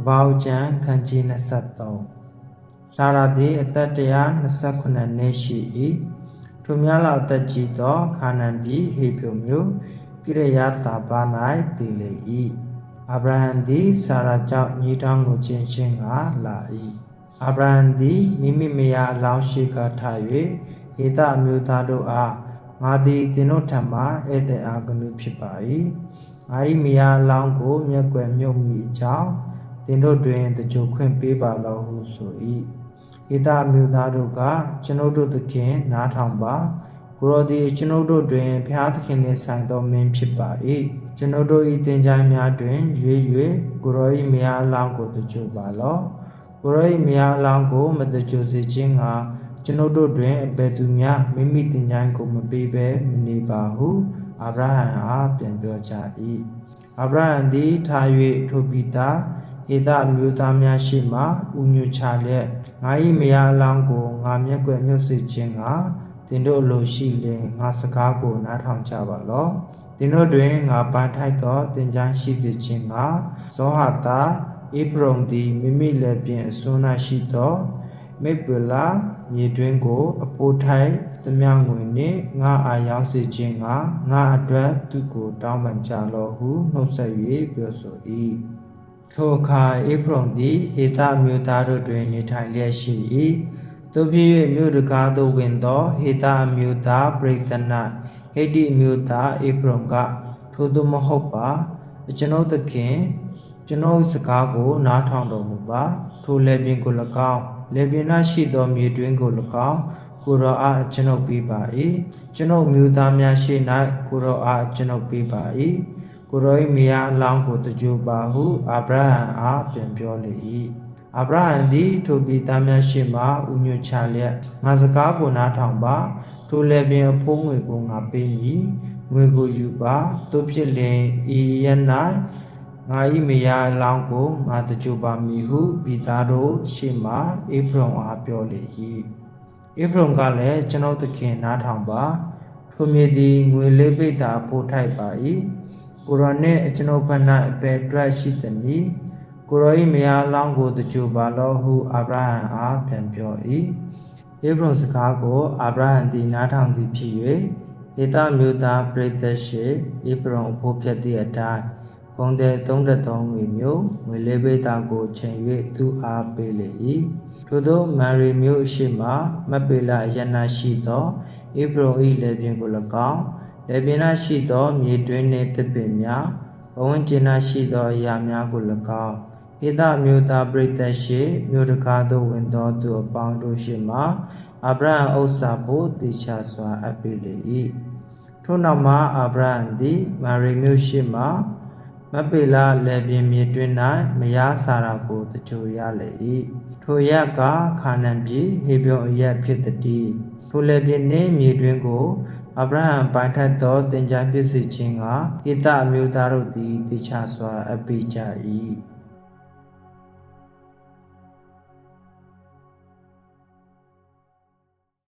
ဘာဦးကျန်ခန်းကြီး23စာရသည်အသက်129နှစ်ရှိ၏ထိုများလောက်အသက်ကြီးသောခါနန်ပြည်ဟေဗြုန်မြို့ကိရယတာဘာ၌တည်လေ၏အာဗြဟံသည်စာရာကြောင့်ညီတောင်းကိုချင်းချင်းကလာ၏အာဗြဟံသည်မိမိမယားအလောင်းရှိကထား၍ဟေသအမျိုးသားတို့အားငါသည်သင်တို့ထံမှဧည့်သည်အာဂနုဖြစ်ပါ၏ငါ၏မယားအလောင်းကိုမျက်ွယ်မြုပ်မိအကြောင်းသင်တို့တွင်တကြိုခွင့်ပေးပါလောဟုဆို၏ဟေသအမျိုးသားတို့ကကျွန်ုပ်တို့သခင်နားထောင်ပါကိုရောသည်ကျွန်ုပ်တို့တွင်ဘုရားသခင်နှင့်ဆိုင်သောမင်းဖြစ်ပါ၏ကျွန်ုပ်တို့၏သင်္ချိုင်းများတွင်ရွေ၍ကိုရော၏မယားအလောင်းကိုတကြိုပါလောကိုရော၏မယားအလောင်းကိုမတကြိုစေခြင်းကကျွန်ုပ်တို့တွင်အဘယ်သူများမိမိသင်္ချိုင်းကိုမပေးဘဲမနေပါဟုအာဗြဟံအားပြန်ပြောကြ၏အာဗြဟံသည်ထား၍ထိုပြည်သားဟေသအမျိုးသားများရှိမှဥညွှတ်ချလျက်ငါ၏မယားအလောင်းကိုငါမျက်ွယ်မြုပ်စေခြင်းကသင်တို့လိုရှိလျင်ငါစကားကိုနားထောင်ကြပါလောသင်တို့တွင်ငါပန်းထိုက်သောသင်္ချိုင်းရှိစေခြင်းကဇောဟာတာဧဖရုန်သည်မိမိလက်ပြင်အစွန်း၌ရှိသောမိပလာမြေတွင်ကိုအပိုးထိုက်သမျှငွေနှင့်ငါအားရောက်စေခြင်းကငါအတွက်သူကိုတောင်းပန်ကြလောဟုနှုတ်ဆက်၍ပြောဆို၏ထိုအခါဧဖရုန်သည်ဟေသမြို့သားတို့တွင်နေထိုင်လျက်ရှိ၏သို့ဖြစ်၍မြို့တကားသို့ဝင်သောဟေသမြို့သားပရိသနဟေတိမြို့သားဧဖရုန်ကထိုသူမဟုတ်ပါကျွန်ုပ်သခင်ကျွန်ုပ်စကားကိုနားထောင်တော်မူပါထိုလက်ပြင်ကို၎င်းလက်ပြင်၌ရှိသောမြေတွင်ကို၎င်းကိုရောအားကျွန်ုပ်ပေးပါ၏ကျွန်ုပ်မြို့သားများရှိ၌ကိုရောအားကျွန်ုပ်ပေးပါ၏ကိုရော၏မယားအလောင်းကိုတကြိုပါဟုအာဗြဟံအားပြန်ပြောလေ၏အာဗြဟံသည်ထိုပြည်သားများရှိမှဥညွှတ်ချလျက်ငါစကားကိုနားထောင်ပါထိုလက်ပြင်အဖိုးငွေကိုငါပေးမည်ငွေကိုယူပါတို့ဖြစ်လင်ဤရ၌ငါ၏မယားအလောင်းကိုငါတကြိုပါမည်ဟုပြည်သားတို့ရှိမှဧဖရုန်အားပြောလေ၏ဧဖရုန်ကလည်းကျွန်ုပ်သခင်နားထောင်ပါထိုမြေသည်ငွေလေးပိတ်သာပို့ထိုက်ပါ၏ကိုရောနှင့်ကျွန်ုပ်ဘက်၌အပေအတွက်ရှိသည်နီကိုရော၏မယားအလောင်းကိုတကြိုပါလောဟုအာဗြဟံအားပြန်ပြော၏ဧဖရုန်စကားကိုအာဗြဟံသည်နားထောင်သည်ဖြစ်၍ဟေသမြို့သားပရိသတ်ရှိဧဖရုန်အဖို့ဖြတ်သည့်အတိုင်းကုန်တဲ့33ငွေမျိုးငွေလေးပိတ်သာကိုချိန်၍သူအားပေးလေ၏ထို့သောမာရီမျိုးရှိမှမပေလယန္နာရှိသောဧဖရုန်၏လက်ပြင်ကို၎င်းလက်ပြင်၌ရှိသောမြေတွင်းနှင့်သစ်ပင်များဘဝန်းကျင်၌ရှိသောအရာများကို၎င်းဟေသမြို့သားပရိသတ်ရှိမြို့တကားသို့ဝင်သောသူအပေါင်းတို့ရှိမှအာဗြဟံဥစ္စာဖို့တေချာစွာအပ်ပေးလေ၏ထို့နောက်မှအာဗြဟံသည်မာရီမြို့ရှိမှမပေလလက်ပြင်မြေတွင်း၌မယားစာရာကိုတကြိုရလေ၏ထိုရက်ကခါနန်ပြည်ဟေဗြုန်အရက်ဖြစ်သည်ထိုလက်ပြင်နှင့်မြေတွင်းကိုအာဗြဟံပိုင်ထိုက်သောသင်္ချိုင်းဖြစ်စေခြင်းကဟေသအမျိုးသားတို့သည်တေချာစွာအပ်ပေးကြ၏